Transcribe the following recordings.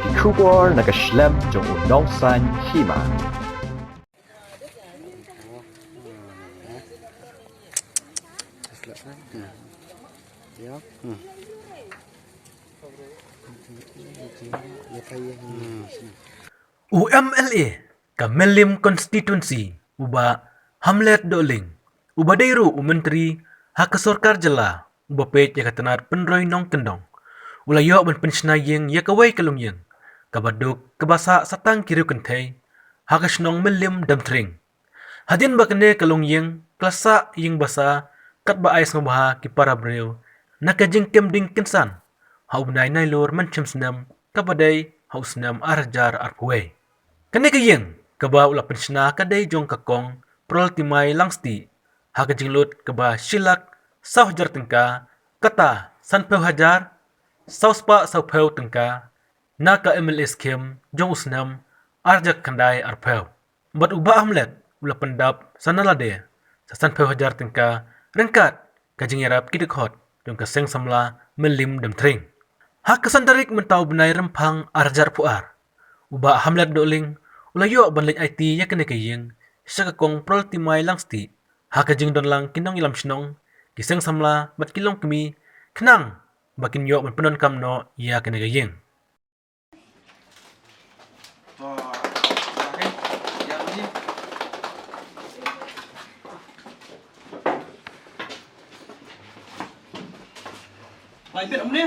Kikubor nakaslem jong unongsan hima. UMLA Kamelim Constituency uba Hamlet Doling uba Dairu Menteri Hak Sorkar Jela uba pej ya katanat penroy nong kendong ulayo ban pensiona yeng ya kawai kalung yeng kabaduk kabasa satang kiriu kentai hakas nong melim damtring hadin bakne kalung yeng klasa yeng basa kat ba ais ngobaha ki para breu nakajing kem ding kinsan haubnai nai lor manchem senam kabadai hausnam arjar arpwe kane kayeng kaba ula pensiona kadai jong kakong prol timai langsti hakajing lut kaba silak sauhjar tengka kata sanpeu hajar sauspa saupeu tengka naka MLS kem jong usnam arjak kandai arpeu bat uba hamlet ula pendap sanalade sa sanpeu hajar tengka rengkat kajing yarap kidikot jong kaseng samla melim demtring hak kesandarik mentau benai rempang arjar puar uba hamlet doling ulayo banlej IT ya kene kayeng saka kong prol timai langsti hakajing don lang kinong ilam sinong kiseng samla bat kilong kemi kenang bakin yo man penon kamno ya kene kayeng Mày biết ông đi.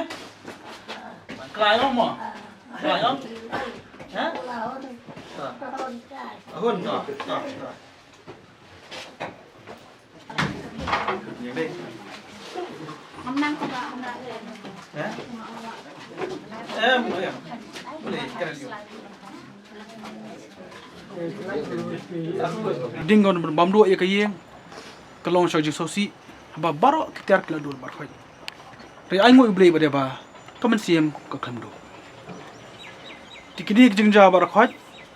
Cài không mà? Cài không? Hả? Hơn rồi. Nhìn đi. Ông năng không vào, ông năng. Hả? Em boleh. Boleh kena juga. Dingon berbam dua ya kayeng. Kalong saja sosi. Ba barok kitar kala dul barkhoi. Ri ai ngoi blei bade ba kamen siem ko klamdo tikidi ki jingja bar khoj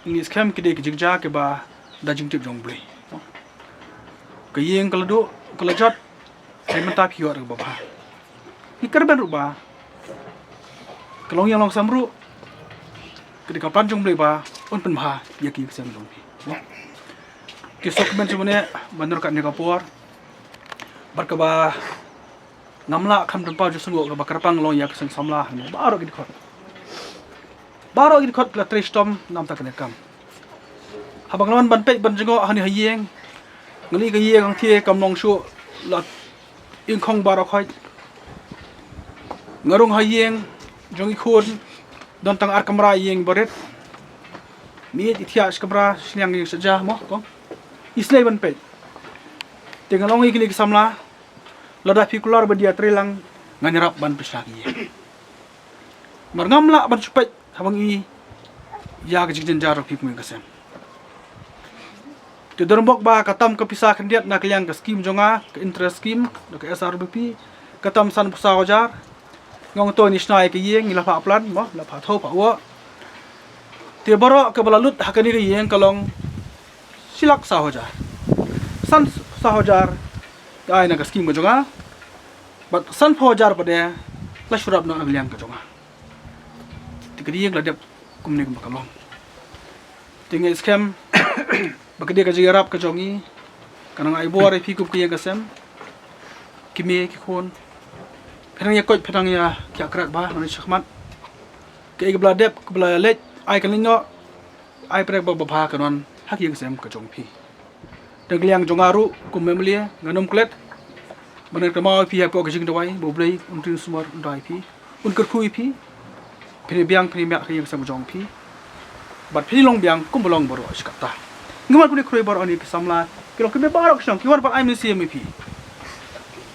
ni scam kidi ki jingja ke ba da jingtip jong blei ke yeng kaldo kalajat ai mata phior ba ba ni karban ru ba kalong yang long samru kidi ka pan jong blei ba on pen ba ya ki sem jong pi ki sok men jumane banur ka ne ka por bar ka ba ngamla kam tempa ju sungguh ke bakar pang long ya keseng samlah baru gidi kot la tristom nam tak ne kam habang lawan ban pej ban jengo hani hayeng ngali ke yeng ang thie kam long shu la ing khong baro khoi ngarung hayeng jong ikhun don tang ar kamra yeng baret mi ithia kamra snyang ni saja mo kong islay ban pej tengalong ikli samla lada fikular badia trilang nganyarap ban pesagi marngamla ban supet habang i ya gajing jaro pip mi kasem te dormbok ba katam ka pisa khandiat nak yang ka scheme jonga ka interest scheme ka SRBP katam san pusa wajar ngong to ni snai ka yeng ila pa plan mo la pa tho pa wa te baro ka balalut hakani ka yeng kalong silak sa wajar san sa wajar ai na ka scheme jonga but san phojar pada la shurab no abliang ka jonga tikri yeng la dep kumne kum kalong tinge scam bakade ka jigarap ka jongi kanang ai bore fi kup kiye ka sem kimi ki khon phenang ya koi phenang ya kya krat ba mani shakmat ke ga bla dep ka bla let ai kan no ai prek ba ba ka non hak yeng sem ka jong phi degliang jongaru kum memlia nganom klet benar kemau pi apa kejing dawai boblei untuk semua dai pi untuk kui pi pini biang pini mak yang sama jong pi bat pini long biang kum bolong boro skata ngamar kuni kroi boro ani samla kilo kebe baro ksang kiwar par ai misi mi pi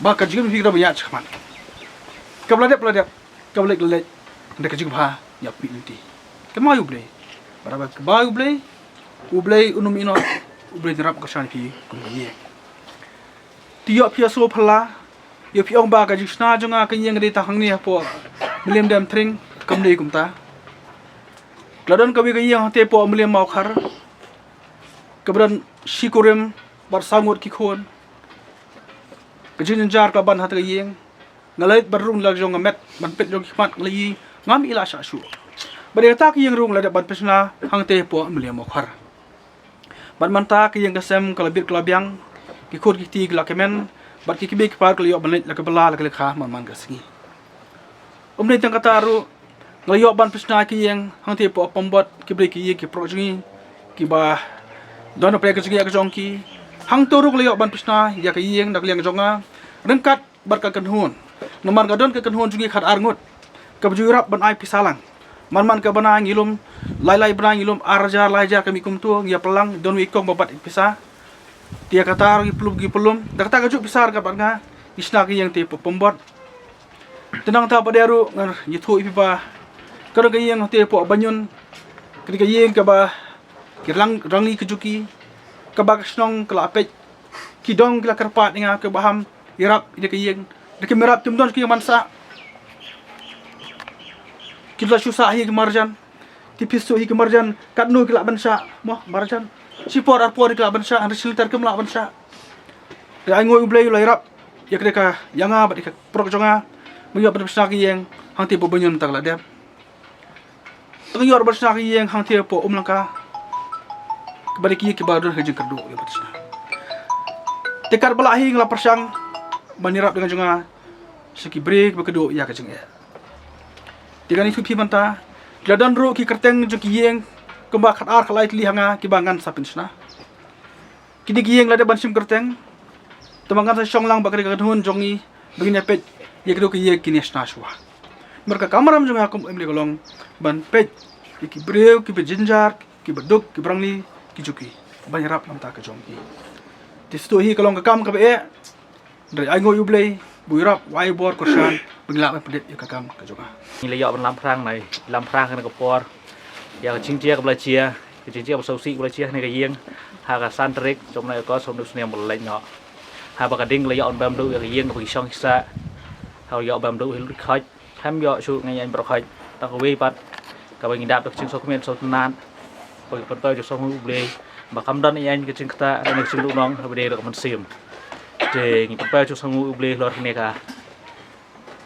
ba kejing pi grab ya chman kabladep kablek le nda kejing bha ya pi nanti kemau ublei baraba kebau ublei unum ino ublei jerap kesan pi kum ye tiyo pia so phala yo piong ba ka jisna jonga ka yeng de ta hangni po milim dam tring kam nei kumta kladon ka wi ka yeng te po milim mau khar kabran shikurem bar sangot ki khon ka jin jar ka ban hat ka yeng ngalait barung lag jonga met ban pet jong khmat li ngam ila sha shu Bade ta ki yang rung la ban pesna hang te po meliam okhar. Ban manta ki yang kasem kalabit kalabyang ki khur ki ti la kemen bat ki kibe ki par kali yok banit la ke bela la ke kha man ka singi. Umne tang kata ru ngayok ban pesna ki yang hang te po pambot ki bre ki ki pro jingi ki ba don pre ka jingi ka jong ki hang to ru ngayok ban pesna ya ka yang dak liang jonga rengkat bat ka kan hun nomar ka don ka kan hun jingi khat arngut ka bju rap ban ai pisalang man ka bana ngilum lai bana ngilum arjar lai jar kami kum tu ngia pelang don wi kong babat pisa dia kata ru gi pelum dak ta ka ju pisar ka ban nga isna ki yang te po pambot tenang ta padaru ngar yithu ipipa kada ga yang te po banyun kadi ga yang ka ba kirlang rangi kejuki ka ba snong kala apet ki dong kala karpat nga ka baham irap ide ka yang de ka merap tum don ki mansa kila susah hi marjan tipis hi marjan kadnu kila bansa moh marjan sipor arpor kila bansa an siltar ke mla bansa de ai ngoi ublei lairap ya ka yanga ba ka prok jonga Mengyor bersnak yang hang tipe banyon tak ladem. Mengyor bersnak yang hang tipe langka. Kembali kia kibadur hajeng kerdu ya bersnak. Tekar belahi ngela persang banirap dengan jonga seki break bekedu ya kajeng ya. Tiga ni pipi manta. Jadan ru ki kerteng jeng yang kembak ar kalai tli hanga kibangan sapin sna. Kini yang lada bansim kerteng. Temangan sa syonglang bakari kadhun jongi begini pet ye kedo ki ye kini snaswa mereka kamaram jong akum emle golong ban pet ki breu ki bejinjar ki beduk ki brangli ki juki banyarap lam ta ka jong ki tisto hi kolong ka kam ka be dari ai ngoi ublei buirap wai bor korsan bengla pedet ye ka kam ka jonga ni le yo ban lam prang nai lam prang kan ka por ya ching chia ka bla chia ki ching chia ba so si bla chia ne ka yeng ha ka san trek jom nai ko som du sne mo le no ha ba ka ding le yo on bam du ka yeng ka bi song sa hao yo bam du hin khai tham yo chu ngay anh bro khai ta ko vi pat ka ba ngidap được ching so kmen so nan ko ko to jo so hu ble ba kam dan anh cái ching ta ne ching lu nong ba de được man sim de ngi pa chu so hu ble lor ne ka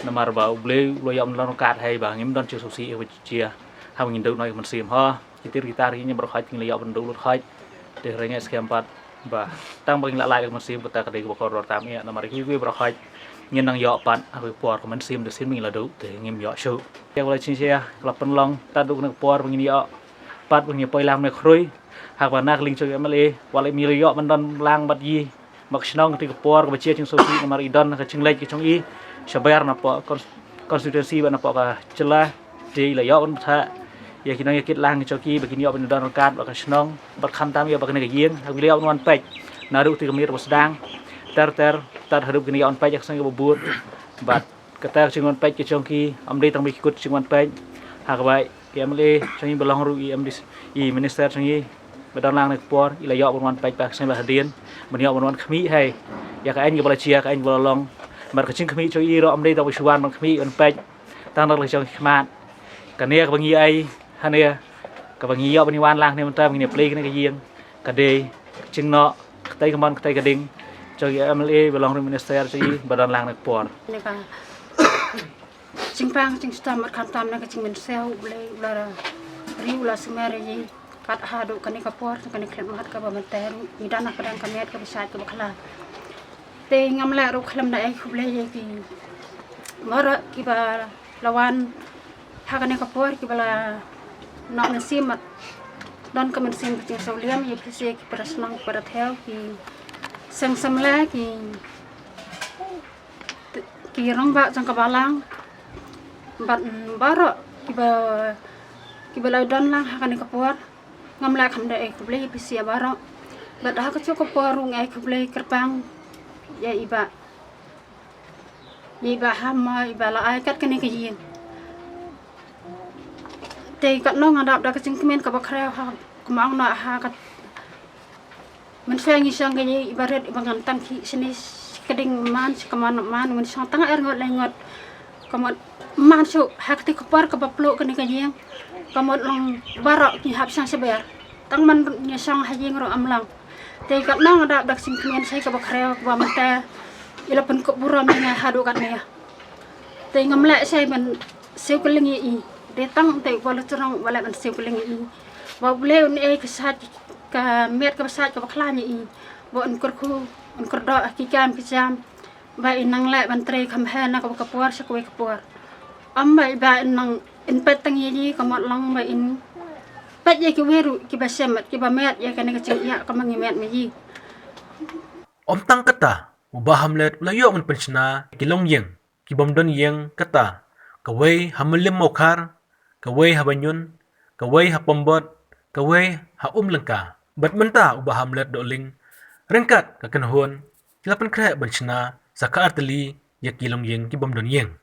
namar ba ble lo yom lon kat hay ba ngim don chu so si e chia ha ngin du noi man sim ha kitir gitar hi bro khai ting le yo ban du lu khai de re nge skem pat ba tang ba ngla lai được man sim ko ta ka de ko ko ro tam ya namar hi vi bro khai nhân năng dọ bạn ở port của mình sim được xin mình là đủ để nghiêm dọ số theo lời chia sẻ là phân long ta đủ năng port bằng dọ bạn bằng nhiều poi làm này khơi hoặc là nạc linh cho em lấy hoặc là mi dọ mình đòn lang bát gì mặc nong thì port của chia trên số mà mà idon cái chừng lấy cái trong y sabar na po constituency bạn na po cả chela thì là dọ mình thà giờ khi nói kết lang cho kia begini dọ mình đòn cát và cái nong bát khăm tam dọ bát cái này cái giếng hoặc dọ mình pek na đủ thì kami terus sedang tar harup gini on pajak sang bubur bat kata cingon paj ke chongki amri tang bikut cingon paj hak bai kemle changi belong ru i minister changi badan lang nak por ila yo bon paj pak sang bahadien men yo bon khmi hay ya ka anh bala chia ka anh bala long mar ka ching khmi cho i ro amri tang bisuan bon khmi on paj tang nak le chong khmat ka ne ka bangi ai hane ka bangi yo bani wan lang ne man tam ni play ne ka yeng ka de ching no tay ka mon tay ka ding cho MLA belong di minister si badan lang nak por này cả chính pang chính stam mất khám tam này cái chính mình sell là riu là semere gì kat hadu cái này cái por cái này khám mất cái bả mình tè mi đan cái đan cái net cái side cái bả te ngam la ru khlam dai khub le gì ki mara ki ba lawan ha cái này cái por ki bala nọ mình sim mặt don cái mình sim cái sầu liam gì cái gì cái prasnang pada theo ki sang samla ki rong ba jang kabalang bat baro ki ba don lang ha kan kapor ngam la kham dai kuble pisia baro bat ha ka chu kapor ngai kuble kerpang ya iba hama iba la ai kat kan ke yin te kat no ngadap da ka ching kemen ka ba khreu ha kumang na ha ka mình sang như sang cái gì ibarat ibangan tang ki sini keding man kemana man mình sang tang air ngot lengot kemat man su hak ti kopar ke baplo kan cái gì kemat long barok ni hab sang seber tang man nya sang hajing ro amlang te kat nang ada dak sing kemen sai ke bakreo ba mata ila pen ko buram ni hadu kan ya te ngam la sai man seu kelingi i datang te wala cerong wala man se kuling i ba boleh un e kesat ka met ka besat ka baklanya i bo un kurku un kurdo ki jam ba inang le ban tre kham ha na ka kapuar sa kuwe kapuar am ba inang in petang yi ka mat lang ba in pet ye ki weru ki ba semat ki ba met ye kan ka cing ya ka mangimet me yi Om tang kata ubah hamlet ulayo man pensiona kilong yeng kibom don yeng kata kawai hamelim mokar kawai habanyun kawai hapombot kawai ha lengka bat menta ubah hamlet doling rengkat ka kanhon kilapan kre pensiona saka arteli ya kilong yeng kibom don yeng